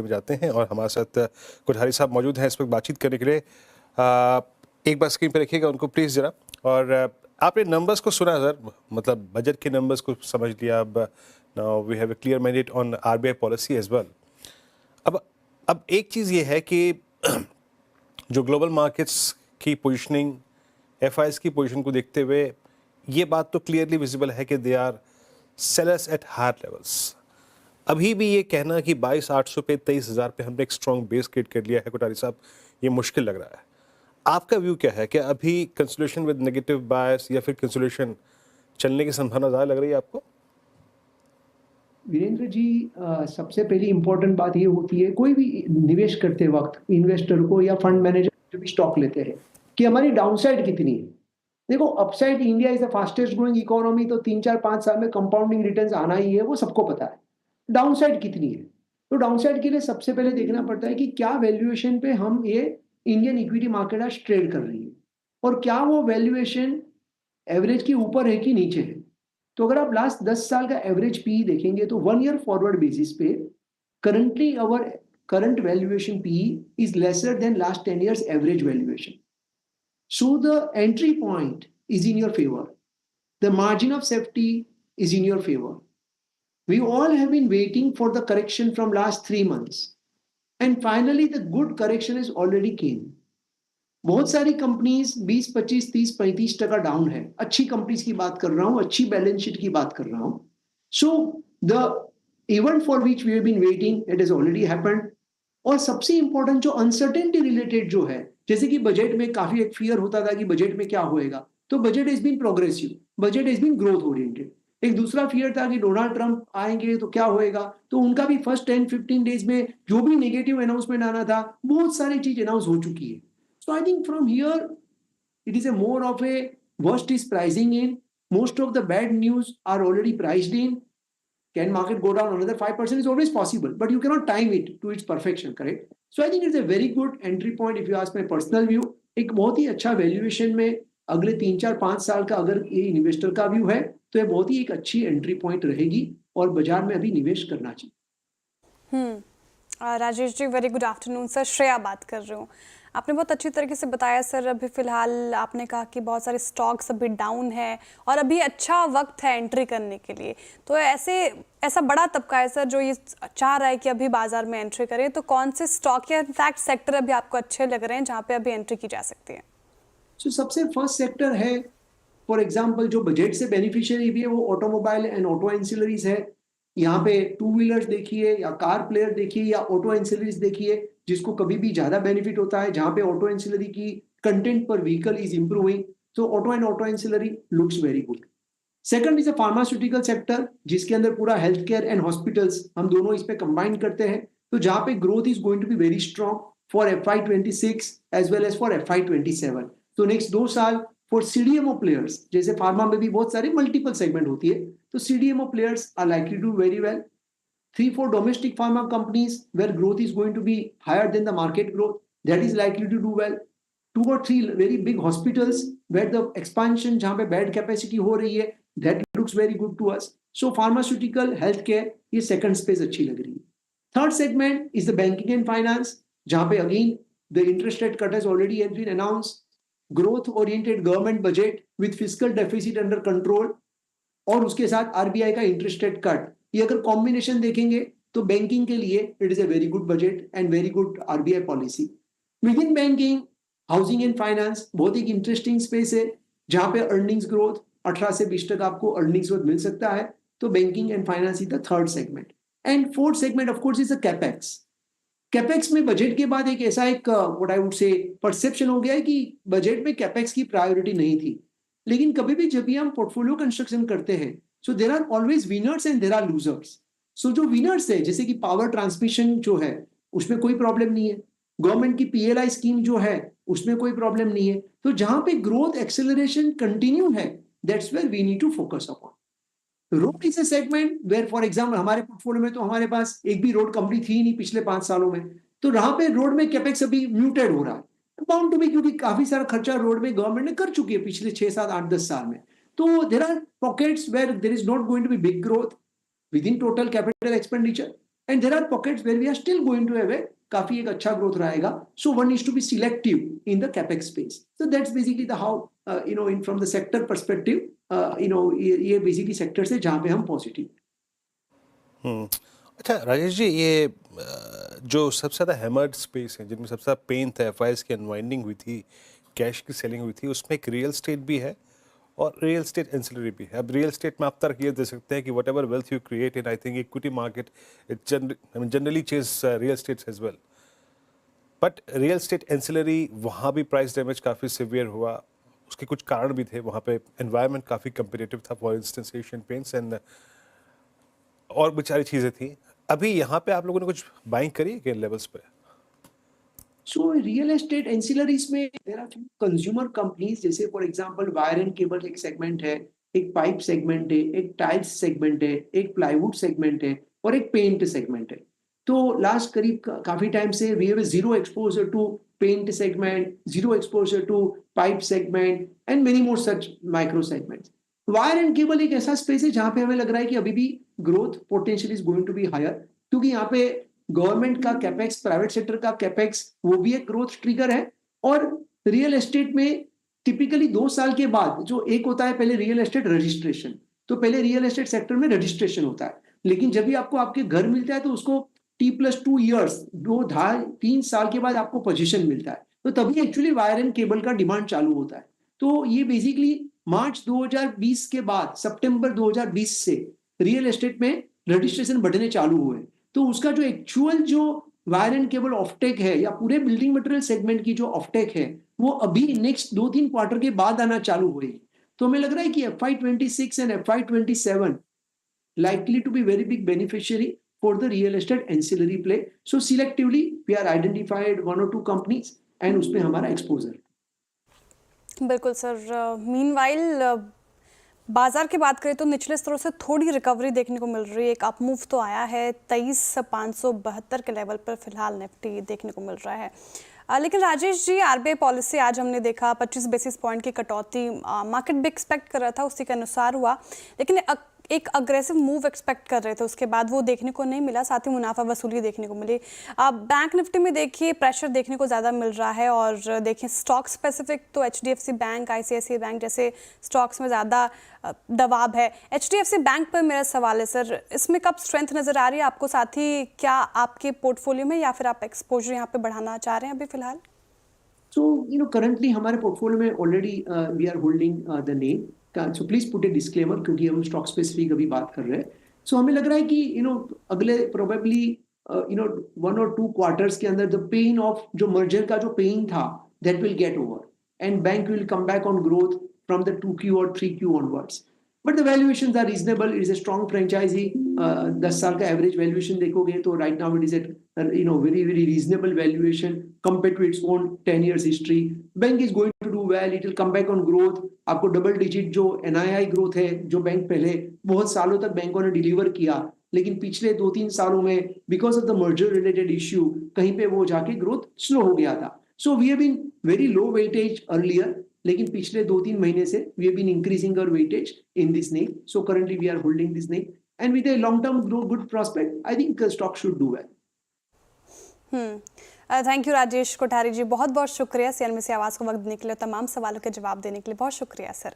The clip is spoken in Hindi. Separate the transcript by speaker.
Speaker 1: में जाते हैं और हमारे साथ कोठारी साहब मौजूद हैं इस वक्त बातचीत करने के लिए। एक बार स्क्रीन पे रखिएगा उनको प्लीज़ ज़रा। और आपने नंबर्स को सुना सर, मतलब बजट के नंबर्स को समझ लिया। अब now we have a clear mandate on RBI policy as well. अब एक चीज़ ये है कि जो ग्लोबल मार्केट्स की पोजीशनिंग, एफआईएस की पोजीशन को देखते हुए ये बात तो क्लियरली विजिबल है कि they are sellers at higher levels. अभी भी ये कहना कि 22,800 पे 23,000 पे हमने एक स्ट्रॉन्ग बेस क्रिएट कर लिया है कोठारी साहब, ये मुश्किल लग रहा है। आपका व्यू क्या है? क्या अभी कंसोलिडेशन विद नेगेटिव बायस या फिर कंसोलिडेशन चलने की संभावना ज़्यादा लग रही है आपको?
Speaker 2: वीरेंद्र जी, सबसे पहली इंपॉर्टेंट बात ये होती है कोई भी निवेश करते वक्त इन्वेस्टर को या फंड मैनेजर जो भी स्टॉक लेते हैं कि हमारी डाउनसाइड कितनी है। देखो, upside India is the fastest growing economy, तो 3 4 5 साल में कंपाउंडिंग रिटर्न्स आना ही है, वो सबको पता है। डाउनसाइड कितनी है? तो डाउनसाइड के लिए सबसे पहले देखना पड़ता है कि क्या वैल्यूएशन पे हम ये इंडियन इक्विटी मार्केट आज ट्रेड कर रही है और क्या वो वैल्यूएशन एवरेज के ऊपर है कि नीचे है। तो अगर आप लास्ट 10 साल का एवरेज पी देखेंगे तो 1 ईयर फॉरवर्ड बेसिस पे currently our current valuation P is lesser than last 10 years average valuation. So the entry point is in your favor. The margin of safety is in your favor. We all have been waiting for the correction from last 3 months. And finally the good correction is already came. बहुत सारी कंपनीज 20, 25, 30, 35% डाउन है। अच्छी कंपनीज की बात कर रहा हूं, अच्छी बैलेंस शीट की बात कर रहा हूं। So the event for which we have been waiting it is already happened. और सबसे इंपॉर्टेंट जो अनसर्टेनिटी रिलेटेड जो है, जैसे कि बजट में काफी एक फियर होता था कि बजट में क्या होएगा, तो budget is been progressive, budget is been growth oriented. एक दूसरा फियर था कि डोनाल्ड ट्रंप आएंगे तो क्या होएगा, तो उनका भी फर्स्ट 10-15 डेज में जो भी नेगेटिव अनाउंसमेंट आना था, बहुत सारी चीज अनाउंस हो चुकी है। So I think from here, it is a more of a worst is pricing in. Most of the bad news are already priced in. Can market go down another 5% is always possible, but you cannot time it to its perfection, correct? So I think it's a very good entry point if you ask my personal view. एक बहुत ही अच्छा वैल्यूएशन में अगले 3 4 5 साल का अगर ये इन्वेस्टर का व्यू है तो ये बहुत ही एक अच्छी एंट्री पॉइंट रहेगी और बाजार में अभी निवेश करना चाहिए।
Speaker 3: Rajesh ji, very good afternoon sir. Shreya बात कर रही हूँ। आपने बहुत अच्छी तरीके से बताया सर। अभी फ़िलहाल आपने कहा कि बहुत सारे स्टॉक्स अभी डाउन है और अभी अच्छा वक्त है एंट्री करने के लिए। तो ऐसा बड़ा तबका है सर जो ये चाह रहा है कि अभी बाजार में एंट्री करें, तो कौन से स्टॉक या इनफैक्ट सेक्टर अभी आपको अच्छे लग रहे हैं जहाँ पे अभी एंट्री की जा सकती है?
Speaker 2: सबसे फर्स्ट सेक्टर है, फॉर एग्जाम्पल जो बजट से बेनिफिशियरी भी है वो ऑटोमोबाइल एंड ऑटो एंसिलरीज है। यहाँ पे टू व्हीलर्स देखिए या कार प्लेयर देखिए या ऑटो एंसिलरीज देखिए, जिसको कभी भी ज्यादा बेनिफिट होता है, जहां पे ऑटो एंसिलरी की कंटेंट पर व्हीकल इज इंप्रूविंग, तो auto ancillary looks very good. Second is a pharmaceutical sector, जिसके अंदर पूरा हेल्थ केयर एंड हॉस्पिटल्स हम दोनों इस पे कंबाइन करते हैं, तो जहां पे growth is going to be very strong for FY26 as well as for FY27। तो नेक्स्ट 2 साल फॉर CDMO प्लेयर्स, जैसे फार्मा में भी बहुत सारे मल्टीपल सेगमेंट होती है, तो CDMO players are likely to very well. 3 4 domestic pharma companies where growth is going to be higher than the market growth, that is likely to do well. 2 or 3 very big hospitals where the expansion जहां पे bed capacity हो रही है, that looks very good to us. So pharmaceutical, healthcare, ये second space अच्छी लग रही है। Third segment is the banking and finance, जहां पे again the interest rate cut has already been announced. Growth oriented government budget with fiscal deficit under control और उसके साथ RBI का इंटरेस्ट रेट कट, ये अगर कॉम्बिनेशन देखेंगे तो बैंकिंग के लिए it is a very good budget and very good RBI policy. With in banking, housing and finance बहुत एक इंटरेस्टिंग स्पेस है, जहां पे अर्निंग्स ग्रोथ 18 से 20% आपको अर्निंग्स ग्रोथ मिल सकता है। तो banking and finance is the third segment. And fourth segment of course is a capex. Capex में बजट के बाद एक ऐसा एक what I would say perception हो गया है कि बजट में कैपेक्स की प्रायोरिटी नहीं थी, लेकिन कभी भी जब भी हम पोर्टफोलियो कंस्ट्रक्शन करते हैं, so there are always winners and there are losers. So जो विनर्स है, जैसे कि पावर ट्रांसमिशन जो है उसमें कोई प्रॉब्लम नहीं है, गवर्नमेंट की PLI स्कीम जो है उसमें कोई प्रॉब्लम नहीं है। तो जहां पे ग्रोथ एक्सेलरेशन कंटिन्यू है, that's where we need to focus upon. Road is a segment where for example हमारे पोर्टफोलियो में तो हमारे पास एक भी रोड कंपनी थी नहीं पिछले 5 सालों में, तो यहाँ पे रोड में कैपेक्स अभी म्यूटेड हो रहा है, बाउंड टू बी, क्योंकि काफी सारा खर्चा रोड में गवर्नमेंट ने कर चुकी है पिछले 6 7 8 10 साल में। तो there are pockets where there is not going to be big growth within total capital expenditure, and there are pockets where we are still going to have a काफी एक अच्छा growth रहेगा. So one needs to be selective in the capex space. So that's basically the how in from the sector perspective ये basically sectors है जहाँ पे हम positive.
Speaker 1: अच्छा राजेश जी, ये जो सबसे ज़्यादा हैमर्ड स्पेस है, जिनमें सबसे ज़्यादा पेन था, एफआईएस की अनवाइंडिंग हुई थी, कैश की सेलिंग हुई थी, उसमें एक रियल स्टेट भी है और रियल स्टेट एंसिलरी भी है. अब रियल स्टेट में आप तर्क ये दे सकते हैं कि whatever wealth you create in, I think equity market it generally chase real estates as well. But real estate ancillary, वहाँ भी प्राइस डैमेज काफ़ी सिवियर हुआ. उसके कुछ कारण भी थे. वहाँ पे एनवायरनमेंट काफ़ी कम्पिटिटिव था, for instance Asian paints and और भी सारी चीज़ें थी. अभी यहाँ पे आप लोगों ने कुछ बाइंग करी है किन लेवल्स पे?
Speaker 2: So real estate ancillaries में there are few consumer companies, जैसे for example wire and cable एक segment है, एक pipe segment है, एक tiles segment है, एक plywood segment है और एक paint segment है. तो last करीब काफी time से we have a zero exposure to paint segment, zero exposure to pipe segment and many more such micro segments. Wire and cable एक ऐसा स्पेस है जहां पे हमें लग रहा है कि अभी भी growth potential is going to be higher, क्योंकि यहाँ पे गवर्नमेंट का कैपेक्स, प्राइवेट सेक्टर का कैपेक्स, वो भी एक ग्रोथ ट्रिगर है. और रियल एस्टेट में टिपिकली 2 साल के बाद जो एक होता है पहले रियल एस्टेट रजिस्ट्रेशन, तो पहले रियल एस्टेट सेक्टर में रजिस्ट्रेशन होता है, लेकिन जब भी आपको आपके घर मिलता है तो उसको T+2 ईयर्स, 2-3 साल के बाद आपको पोजीशन मिलता है, तो तभी एक्चुअली वायर एंड केबल का डिमांड चालू होता है. तो ये बेसिकली मार्च 2020 के बाद सितंबर 2020 से रियल एस्टेट में रजिस्ट्रेशन बढ़ने चालू हुए. तो उसका जो एक्चुअल जो वायर एंड केबल ऑफटेक है या पूरे बिल्डिंग मटेरियल सेगमेंट की जो ऑफटेक है वो अभी नेक्स्ट 2-3 क्वार्टर के बाद आना चालू हुई. तो हमें लग रहा है कि FY26 and FY27 likely to be very big beneficiary for the real estate ancillary play. So selectively we are identified 1 or 2 companies and उसमें हमारा exposure.
Speaker 3: बिल्कुल सर. मीनवाइल बाजार की बात करें तो निचले स्तरों से थोड़ी रिकवरी देखने को मिल रही है. एक अपमूव तो आया है, 23,572 के लेवल पर फिलहाल निफ्टी देखने को मिल रहा है. लेकिन राजेश जी, आरबीआई पॉलिसी आज हमने देखा 25 बेसिस पॉइंट की कटौती मार्केट भी एक्सपेक्ट कर रहा था, उसी के अनुसार हुआ, लेकिन एक अग्रेसिव मूव एक्सपेक्ट कर रहे थे, उसके बाद वो देखने को नहीं मिला. साथ ही मुनाफा वसूली देखने को मिली. बैंक निफ्टी में देखिए प्रेशर देखने को ज़्यादा मिल रहा है, और देखिए स्टॉक स्पेसिफिक तो HDFC बैंक, ICICI बैंक जैसे स्टॉक्स में ज़्यादा दबाव है. HDFC बैंक पर मेरा सवाल है सर, इसमें कब स्ट्रेंथ नज़र आ रही है आपको? साथ ही क्या आपके पोर्टफोलियो में, या फिर आप एक्सपोजर यहाँ पे बढ़ाना चाह रहे हैं अभी फिलहाल?
Speaker 2: So currently हमारे पोर्टफोलियो में already we are holding the name. So please put a disclaimer, क्योंकि हम स्टॉक स्पेसिफिक अभी बात कर रहे हैं. सो हमें लग रहा है कि अगले प्रोबेबली 1 or 2 क्वार्टर्स के अंदर द पेन ऑफ जो मर्जर का जो पेन था that will get over and bank will come back on growth from the 2Q और 3Q onwards. But the valuations are reasonable. It is a strong franchise. 10 साल का एवरेज वैल्यूएशन देखोगे तो right now it is at very very reasonable valuation compare to its own 10 years history. Bank is going to do well. It will come back on growth. आपको डबल डिजिट जो NII ग्रोथ है, जो बैंक पहले बहुत सालों तक बैंकों ने डिलीवर किया, लेकिन पिछले 2-3 सालों में because of the merger related issue कहीं पे वो जाके ग्रोथ स्लो हो गया था. So we have been very low weightage earlier, लेकिन पिछले 2-3 महीने से we have been increasing our weightage in this name. So currently we are holding this name and with a long term grow good prospect, I think stock should do well.
Speaker 3: Thank you Rajesh Kothari ji, बहुत बहुत शुक्रिया CNBC आवाज़ को वक्त देने के लिए, तमाम सवालों के जवाब देने के लिए बहुत शुक्रिया सर.